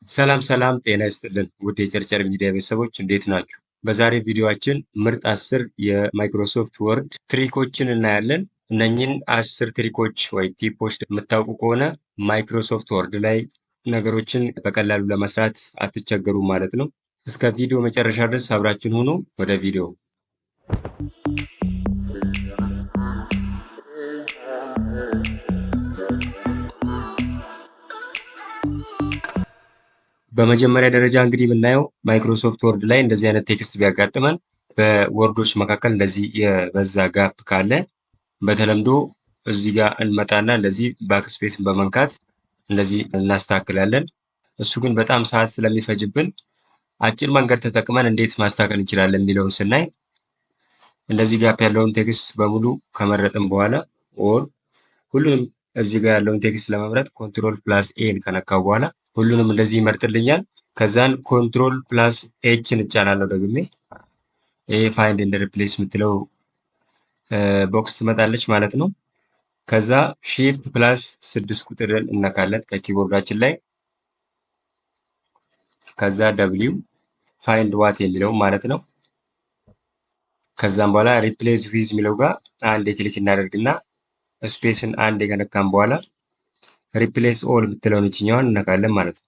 ሰላም ሰላም ጤና ይስጥልን ውድ የጨርጨር ሚዲያ ቤተሰቦች እንዴት ናችሁ? በዛሬ ቪዲዮአችን ምርጥ 10 የማይክሮሶፍት ወርድ ትሪኮችን እናያለን። እነኚህን 10 ትሪኮች ወይ ቲፖች የምታውቁ ከሆነ ማይክሮሶፍት ወርድ ላይ ነገሮችን በቀላሉ ለመስራት አትቸገሩም ማለት ነው። እስከ ቪዲዮ መጨረሻ ድረስ አብራችን ሁኑ። ወደ ቪዲዮ በመጀመሪያ ደረጃ እንግዲህ የምናየው ማይክሮሶፍት ወርድ ላይ እንደዚህ አይነት ቴክስት ቢያጋጥመን በወርዶች መካከል እንደዚህ የበዛ ጋፕ ካለ በተለምዶ እዚህ ጋር እንመጣና እንደዚህ ባክስፔስን በመንካት እንደዚህ እናስተካክላለን። እሱ ግን በጣም ሰዓት ስለሚፈጅብን አጭር መንገድ ተጠቅመን እንዴት ማስተካከል እንችላለን የሚለውን ስናይ እንደዚህ ጋፕ ያለውን ቴክስት በሙሉ ከመረጥን በኋላ ሁሉንም እዚህ ጋር ያለውን ቴክስት ለመምረጥ ኮንትሮል ፕላስ ኤን ከነካው በኋላ ሁሉንም እንደዚህ ይመርጥልኛል። ከዛን ኮንትሮል ፕላስ ኤችን እጫናለሁ ደግሜ። ይሄ ፋይንድ ኤንድ ሪፕሌስ የምትለው ቦክስ ትመጣለች ማለት ነው። ከዛ ሺፍት ፕላስ 6 ቁጥርን እነካለን ከኪቦርዳችን ላይ። ከዛ ደብሊው ፋይንድ ዋት የሚለው ማለት ነው። ከዛም በኋላ ሪፕሌስ ዊዝ የሚለው ጋር አንድ ክሊክ እናደርግና ስፔስን አንድ ከነካን በኋላ ሪፕሌስ ኦል የምትለውን እችኛዋን እነካለን ማለት ነው።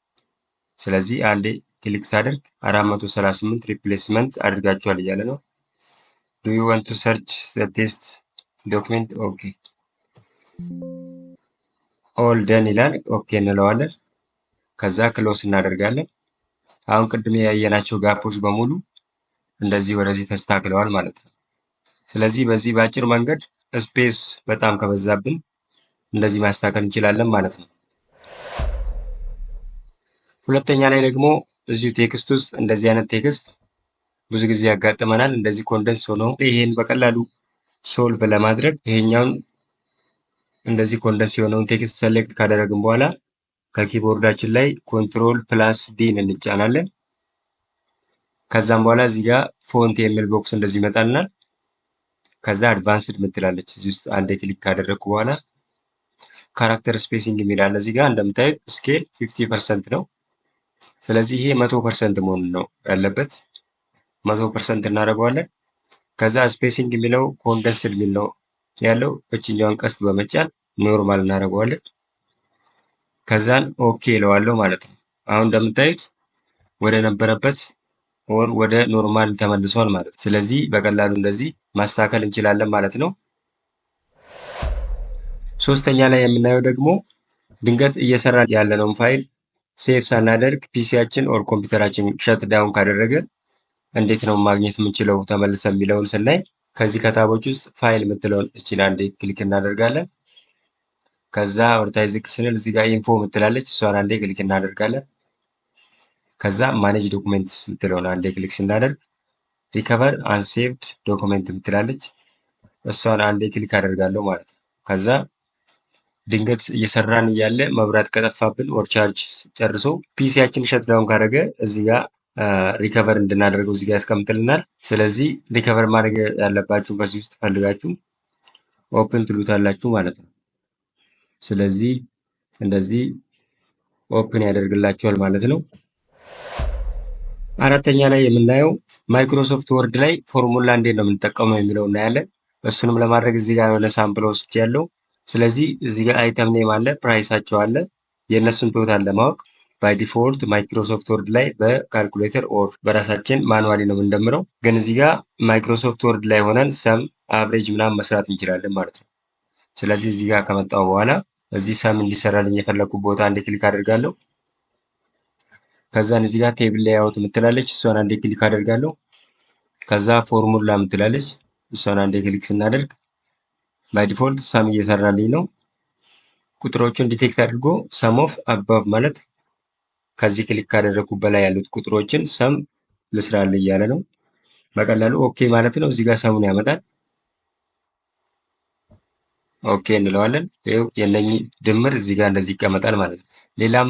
ስለዚህ አንዴ ክሊክ ሳደርግ 438 ሪፕሌስመንት አድርጋችኋል እያለ ነው። ዱ ዩ ዋንት ቱ ሰርች ዘ ቴስት ዶክመንት? ኦኬ ኦል ደን ይላል። ኦኬ እንለዋለን። ከዛ ክሎስ እናደርጋለን። አሁን ቅድም ያየናቸው ጋፖች በሙሉ እንደዚህ ወደዚህ ተስተካክለዋል ማለት ነው። ስለዚህ በዚህ በአጭር መንገድ ስፔስ በጣም ከበዛብን እንደዚህ ማስተካከል እንችላለን ማለት ነው። ሁለተኛ ላይ ደግሞ እዚሁ ቴክስት ውስጥ እንደዚህ አይነት ቴክስት ብዙ ጊዜ ያጋጥመናል። እንደዚህ ኮንደንስ ሆኖ ይሄን በቀላሉ ሶልቭ ለማድረግ ይሄኛውን እንደዚህ ኮንደንስ የሆነውን ቴክስት ሰሌክት ካደረግን በኋላ ከኪቦርዳችን ላይ ኮንትሮል ፕላስ ዲን እንጫናለን። ከዛም በኋላ እዚህ ጋር ፎንት የሚል ቦክስ እንደዚህ ይመጣልናል። ከዛ አድቫንስድ ምትላለች እዚህ ውስጥ አንዴ ክሊክ ካደረግኩ በኋላ ካራክተር ስፔሲንግ የሚላል እዚህ ጋር እንደምታዩት ስኬል 50% ነው። ስለዚህ ይሄ 100% መሆን ነው ያለበት። 100% እናደርገዋለን። ከዛ ስፔሲንግ የሚለው ኮንደንስድ የሚል ነው ያለው። እችኛዋን ቀስት በመጫን ኖርማል እናደርገዋለን። ከዛን ኦኬ እለዋለሁ ማለት ነው። አሁን እንደምታዩት ወደ ነበረበት ወደ ኖርማል ተመልሷል ማለት ነው። ስለዚህ በቀላሉ እንደዚህ ማስተካከል እንችላለን ማለት ነው። ሶስተኛ ላይ የምናየው ደግሞ ድንገት እየሰራ ያለነውን ፋይል ሴቭ ሳናደርግ ፒሲያችን ኦር ኮምፒውተራችን ሸት ዳውን ካደረገ እንዴት ነው ማግኘት የምንችለው ተመልሰን የሚለውን ስናይ ከዚህ ከታቦች ውስጥ ፋይል የምትለውን እችን አንዴ ክሊክ እናደርጋለን። ከዛ ወደታች ዝቅ ስንል እዚህ ጋር ኢንፎ ምትላለች እሷን አንዴ ክሊክ እናደርጋለን። ከዛ ማኔጅ ዶክመንትስ ምትለውን አንዴ ክሊክ ስናደርግ ሪከቨር አንሴቭድ ዶክመንት ምትላለች እሷን አንዴ ክሊክ አደርጋለሁ ማለት ነው። ከዛ ድንገት እየሰራን እያለ መብራት ከጠፋብን ወር ቻርጅ ጨርሶ ፒሲያችን ሸትዳውን ካደረገ እዚህ ጋር ሪከቨር እንድናደርገው እዚህ ጋር ያስቀምጥልናል። ስለዚህ ሪከቨር ማድረግ ያለባችሁ ከዚህ ውስጥ ፈልጋችሁ ኦፕን ትሉታላችሁ ማለት ነው። ስለዚህ እንደዚህ ኦፕን ያደርግላችኋል ማለት ነው። አራተኛ ላይ የምናየው ማይክሮሶፍት ወርድ ላይ ፎርሙላ እንዴት ነው የምንጠቀመው የሚለው እናያለን። እሱንም ለማድረግ እዚህ ጋር የሆነ ሳምፕል ወስድ ያለው። ስለዚህ እዚህ ጋር አይተም ኔም አለ፣ ፕራይሳቸው አለ። የእነሱን ቶታል ለማወቅ ባይ ዲፎልት ማይክሮሶፍት ወርድ ላይ በካልኩሌተር ኦር በራሳችን ማኑዋሊ ነው የምንደምረው። ግን እዚህ ጋር ማይክሮሶፍት ወርድ ላይ ሆነን ሰም አቨሬጅ ምናምን መስራት እንችላለን ማለት ነው። ስለዚህ እዚህ ጋር ከመጣው በኋላ እዚህ ሰም እንዲሰራልኝ የፈለኩ ቦታ አንዴ ክሊክ አደርጋለሁ። ከዛን እዚህ ጋር ቴብል ሌይአውት ምትላለች እሷን አንዴ ክሊክ አደርጋለሁ። ከዛ ፎርሙላ ምትላለች እሷን አንዴ ክሊክ ስናደርግ ባይ ዲፎልት ሰም እየሰራልኝ ነው። ቁጥሮቹን ዲቴክት አድርጎ ሰም ኦፍ አባብ ማለት ከዚህ ክሊክ ካደረግኩ በላይ ያሉት ቁጥሮችን ሰም ልስራልኝ እያለ ነው። በቀላሉ ኦኬ ማለት ነው። እዚህ ጋር ሰሙን ያመጣል። ኦኬ እንለዋለን። ይኸው የነኚህ ድምር እዚህ ጋር እንደዚህ ይቀመጣል ማለት ነው። ሌላም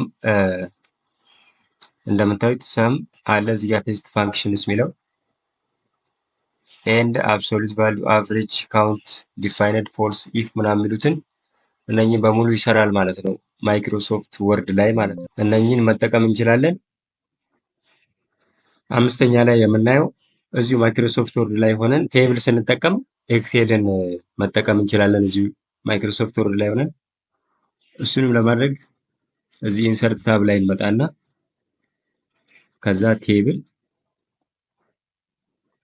እንደምታዩት ሰም አለ እዚህ ጋር ፔስት ፋንክሽንስ የሚለው ኤንድ አብሶሉት ቫልዩ አቨሬጅ ካውንት ዲፋይንድ ፎልስ ኢፍ ምናምን የሚሉትን እነኚህ በሙሉ ይሰራል ማለት ነው። ማይክሮሶፍት ወርድ ላይ ማለት ነው። እነኚህን መጠቀም እንችላለን። አምስተኛ ላይ የምናየው እዚሁ ማይክሮሶፍት ወርድ ላይ ሆነን ቴብል ስንጠቀም ኤክሴልን መጠቀም እንችላለን። እዚሁ ማይክሮሶፍት ወርድ ላይ ሆነን እሱንም ለማድረግ እዚህ ኢንሰርት ታብ ላይ እንመጣና ከዛ ቴብል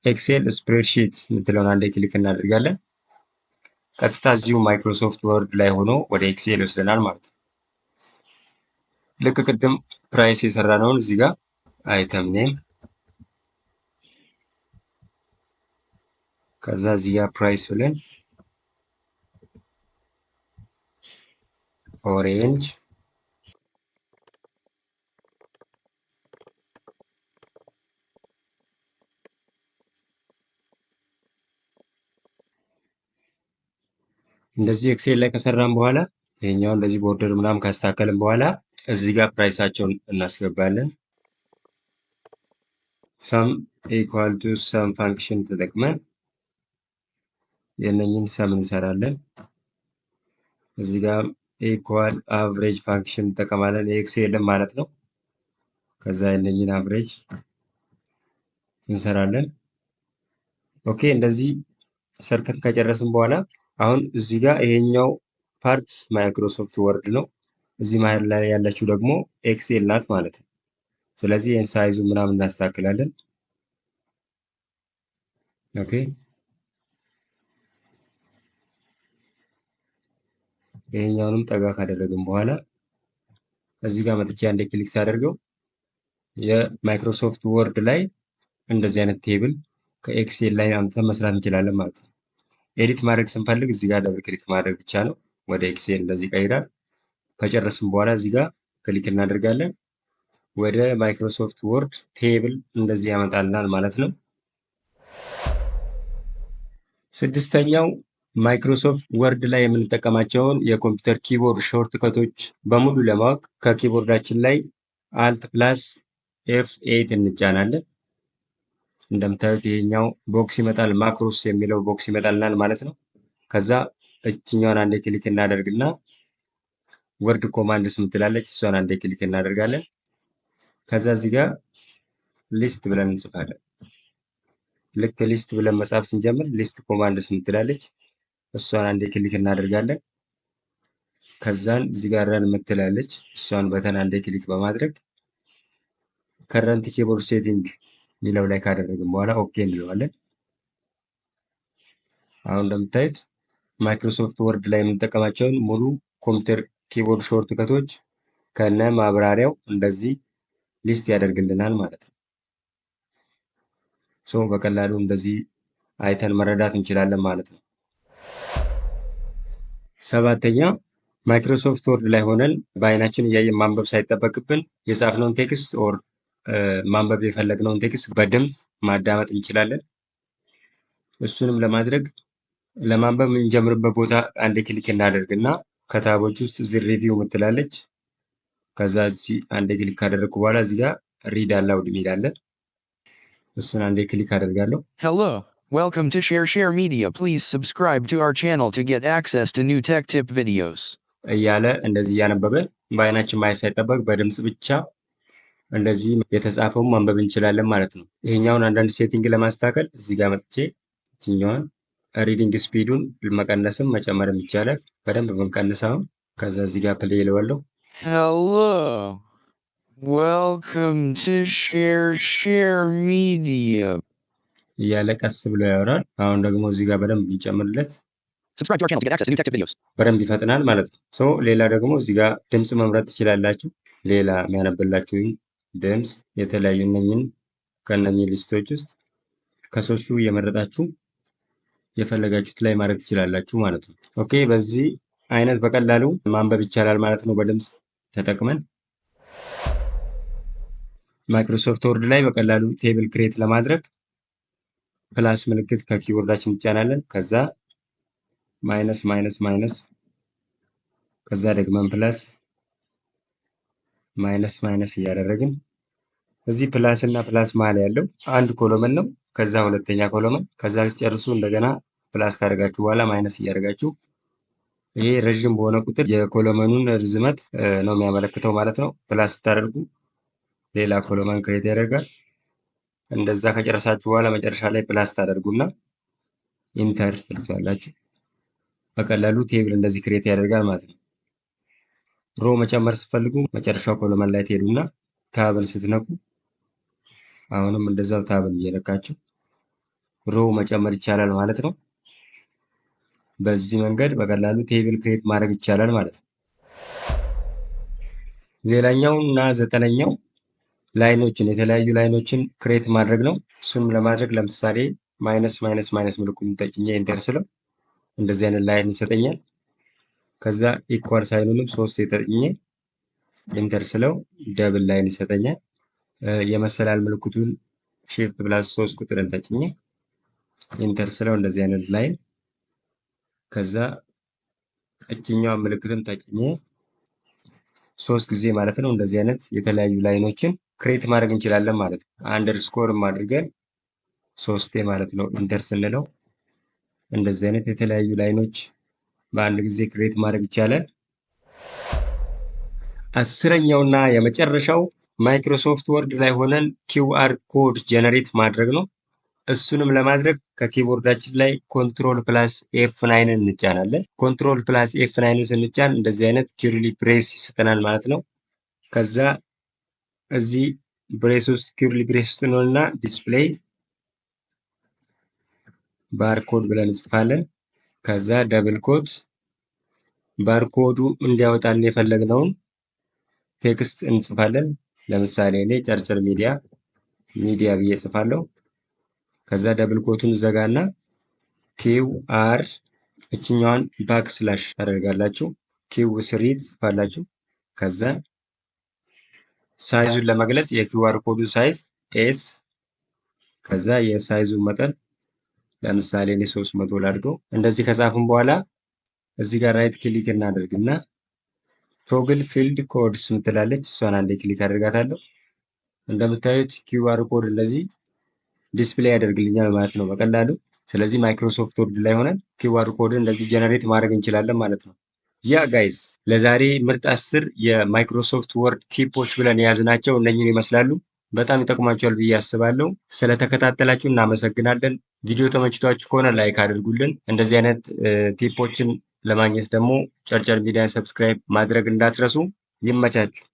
ኤክሴል ስፕሬድሺት የምትለውን አንዴ ክሊክ እናደርጋለን። ቀጥታ እዚሁ ማይክሮሶፍት ወርድ ላይ ሆኖ ወደ ኤክሴል ይወስደናል ማለት ነው። ልክ ቅድም ፕራይስ የሰራነውን እዚህ ጋር አይተም ኔም ከዛ እዚህ ጋር ፕራይስ ብለን ኦሬንጅ እንደዚህ ኤክሴል ላይ ከሰራን በኋላ ይሄኛው እንደዚህ ቦርደር ምናምን ካስተካከልን በኋላ እዚህ ጋር ፕራይሳቸውን እናስገባለን። ሰም ኢኳል ቱ ሰም ፋንክሽን ተጠቅመን የነኝን ሰም እንሰራለን። እዚህ ጋር ኢኳል አቨሬጅ ፋንክሽን እንጠቀማለን። ኤክሴል ማለት ነው። ከዛ የነኝን አቨሬጅ እንሰራለን። ኦኬ እንደዚህ ሰርተን ከጨረስን በኋላ አሁን እዚህ ጋር ይሄኛው ፓርት ማይክሮሶፍት ወርድ ነው። እዚህ መሀል ላይ ያለችው ደግሞ ኤክሴል ናት ማለት ነው። ስለዚህ ይህን ሳይዙ ምናምን እናስተካክላለን። ኦኬ ይሄኛውንም ጠጋ ካደረግን በኋላ እዚህ ጋር መጥቼ አንዴ ክሊክ ሳደርገው የማይክሮሶፍት ወርድ ላይ እንደዚህ አይነት ቴብል ከኤክሴል ላይ አምጥተን መስራት እንችላለን ማለት ነው። ኤዲት ማድረግ ስንፈልግ እዚህ ጋር ደብል ክሊክ ማድረግ ብቻ ነው። ወደ ኤክሴል እንደዚህ ቀይራል። ከጨረስን በኋላ እዚህ ጋር ክሊክ እናደርጋለን። ወደ ማይክሮሶፍት ወርድ ቴብል እንደዚህ ያመጣልናል ማለት ነው። ስድስተኛው ማይክሮሶፍት ወርድ ላይ የምንጠቀማቸውን የኮምፒውተር ኪቦርድ ሾርት ከቶች በሙሉ ለማወቅ ከኪቦርዳችን ላይ አልት ፕላስ ኤፍ8 እንጫናለን። እንደምታዩት ይሄኛው ቦክስ ይመጣል። ማክሮስ የሚለው ቦክስ ይመጣልናል ማለት ነው። ከዛ እችኛዋን አንዴ ክሊክ እናደርግና ወርድ ኮማንድስ ምትላለች እሷን አንዴ ክሊክ እናደርጋለን። ከዛ እዚህ ጋር ሊስት ብለን እንጽፋለን። ልክ ሊስት ብለን መጻፍ ስንጀምር ሊስት ኮማንድስ ምትላለች እሷን አንዴ ክሊክ እናደርጋለን። ከዛን እዚህ ጋር ረን ምትላለች እሷን በተን አንዴ ክሊክ በማድረግ ከረንት ኪቦርድ ሴቲንግ ሚለው ላይ ካደረግን በኋላ ኦኬ እንለዋለን። አሁን እንደምታዩት ማይክሮሶፍት ወርድ ላይ የምንጠቀማቸውን ሙሉ ኮምፒውተር ኪቦርድ ሾርት ከቶች ከነ ማብራሪያው እንደዚህ ሊስት ያደርግልናል ማለት ነው። ሶ በቀላሉ እንደዚህ አይተን መረዳት እንችላለን ማለት ነው። ሰባተኛ ማይክሮሶፍት ወርድ ላይ ሆነን በአይናችን እያየን ማንበብ ሳይጠበቅብን የጻፍነውን ቴክስት ኦር ማንበብ የፈለግነውን ቴክስት በድምፅ ማዳመጥ እንችላለን። እሱንም ለማድረግ ለማንበብ የምንጀምርበት ቦታ አንዴ ክሊክ እናደርግና ከታቦች ውስጥ እዚህ ሪቪው ምትላለች። ከዛ እዚህ አንዴ ክሊክ ካደረግኩ በኋላ እዚህ ጋር ሪድ አላውድ ሚል አለ። እሱን አንዴ ክሊክ አደርጋለሁ። Hello, welcome to Share Media. Please subscribe to our channel to get access to new tech tip videos. እያለ እንደዚህ እያነበበ በአይናችን ማየት ሳይጠበቅ በድምፅ ብቻ እንደዚህ የተጻፈውን ማንበብ እንችላለን ማለት ነው። ይሄኛውን አንዳንድ ሴቲንግ ለማስተካከል እዚህ ጋር መጥቼ እችኛዋን ሪዲንግ ስፒዱን መቀነስም መጨመርም ይቻላል። በደንብ ብንቀንሰው ከዛ እዚህ ጋር ፕሌይ እለዋለሁ። Hello, welcome to Share Media. እያለ ቀስ ብሎ ያወራል። አሁን ደግሞ እዚህ ጋር በደንብ ቢጨምርለት Subscribe to our channel to get access to new tech tip videos. በደንብ ይፈጥናል ማለት ነው። ሶ ሌላ ደግሞ እዚህ ጋር ድምፅ መምረጥ ትችላላችሁ። ሌላ የሚያነብላችሁ ድምፅ የተለያዩ እነኝን ከእነኝህ ሊስቶች ውስጥ ከሶስቱ እየመረጣችሁ የፈለጋችሁት ላይ ማድረግ ትችላላችሁ ማለት ነው። ኦኬ በዚህ አይነት በቀላሉ ማንበብ ይቻላል ማለት ነው በድምፅ ተጠቅመን። ማይክሮሶፍት ወርድ ላይ በቀላሉ ቴብል ክሬት ለማድረግ ፕላስ ምልክት ከኪቦርዳችን እንጫናለን። ከዛ ማይነስ ማይነስ ማይነስ ከዛ ደግመን ፕላስ ማይነስ ማይነስ እያደረግን እዚህ ፕላስ እና ፕላስ መሀል ያለው አንድ ኮሎመን ነው። ከዛ ሁለተኛ ኮሎመን ከዛ ጨርሱ እንደገና ፕላስ ካደረጋችሁ በኋላ ማይነስ እያደረጋችሁ ይሄ ረዥም በሆነ ቁጥር የኮሎመኑን ርዝመት ነው የሚያመለክተው ማለት ነው። ፕላስ ስታደርጉ ሌላ ኮሎመን ክሬት ያደርጋል። እንደዛ ከጨረሳችሁ በኋላ መጨረሻ ላይ ፕላስ ታደርጉና ኢንተር ትልፋላችሁ። በቀላሉ ቴብል እንደዚህ ክሬት ያደርጋል ማለት ነው። ሮ መጨመር ስትፈልጉ መጨረሻው ኮሎመን ላይ ትሄዱና ታብል ስትነኩ አሁንም እንደዛው ታብል እየነካችሁ ሮ መጨመር ይቻላል ማለት ነው። በዚህ መንገድ በቀላሉ ቴብል ክሬት ማድረግ ይቻላል ማለት ነው። ሌላኛው እና ዘጠነኛው ላይኖችን የተለያዩ ላይኖችን ክሬት ማድረግ ነው። እሱንም ለማድረግ ለምሳሌ ማይነስ ማይነስ ማይነስ ምልክቱን ተጭኜ ኢንተር ስለው እንደዚህ አይነት ላይን ይሰጠኛል። ከዛ ኢኳል ሳይኑንም 3 ተጭኜ ኢንተር ስለው ደብል ላይን ይሰጠኛል። የመሰላል ምልክቱን ሺፍት ፕላስ 3 ቁጥርን ተጭኜ ኢንተር ስለው እንደዚህ አይነት ላይን፣ ከዛ እችኛዋን ምልክትን ተጭኜ 3 ጊዜ ማለት ነው እንደዚህ አይነት የተለያዩ ላይኖችን ክሬት ማድረግ እንችላለን ማለት ነው። አንደርስኮርም አድርገን 3 ማለት ነው ኢንተር ስንለው እንደዚህ አይነት የተለያዩ ላይኖች በአንድ ጊዜ ክሬት ማድረግ ይቻላል። አስረኛውና የመጨረሻው ማይክሮሶፍት ወርድ ላይ ሆነን ኪውአር ኮድ ጀነሬት ማድረግ ነው። እሱንም ለማድረግ ከኪቦርዳችን ላይ ኮንትሮል ፕላስ ኤፍ9 እንጫናለን። ኮንትሮል ፕላስ ኤፍ9 ስንጫን እንደዚህ አይነት ኪርሊ ብሬስ ይሰጠናል ማለት ነው። ከዛ እዚህ ብሬስ ውስጥ ኪርሊ ብሬስ ውስጥ ነውና ዲስፕሌይ ባርኮድ ብለን እንጽፋለን። ከዛ ደብል ኮት ባርኮዱ እንዲያወጣልን የፈለግነውን ቴክስት እንጽፋለን። ለምሳሌ እኔ ጨርጨር ሚዲያ ብዬ ጽፋለሁ። ከዛ ደብል ኮቱን ዘጋና ኪው አር እችኛዋን ባክ ስላሽ ታደርጋላችሁ። ኪው ስሪ ጽፋላችሁ። ከዛ ሳይዙን ለመግለጽ የኪውአር ኮዱ ሳይዝ ኤስ፣ ከዛ የሳይዙን መጠን ለምሳሌ እኔ 300 ላድርገው። እንደዚህ ከጻፍን በኋላ እዚህ ጋር ራይት ክሊክ እናደርግና ቶግል ፊልድ ኮድስ ምትላለች፣ እሷን አንዴ ክሊክ አድርጋታለሁ። እንደምታዩት ኪውአር ኮድ እንደዚህ ዲስፕሌይ ያደርግልኛል ማለት ነው በቀላሉ። ስለዚህ ማይክሮሶፍት ወርድ ላይ ሆነን ኪውአር ኮድን እንደዚህ ጀነሬት ማድረግ እንችላለን ማለት ነው። ያ ጋይስ ለዛሬ ምርጥ 10 የማይክሮሶፍት ወርድ ቲፖች ብለን የያዝናቸው እነኝህን ይመስላሉ። በጣም ይጠቅማችኋል ብዬ አስባለሁ። ስለተከታተላችሁ እናመሰግናለን። ቪዲዮ ተመችቷችሁ ከሆነ ላይክ አድርጉልን። እንደዚህ አይነት ቲፖችን ለማግኘት ደግሞ ጨርጨር ሚዲያን ሰብስክራይብ ማድረግ እንዳትረሱ። ይመቻችሁ።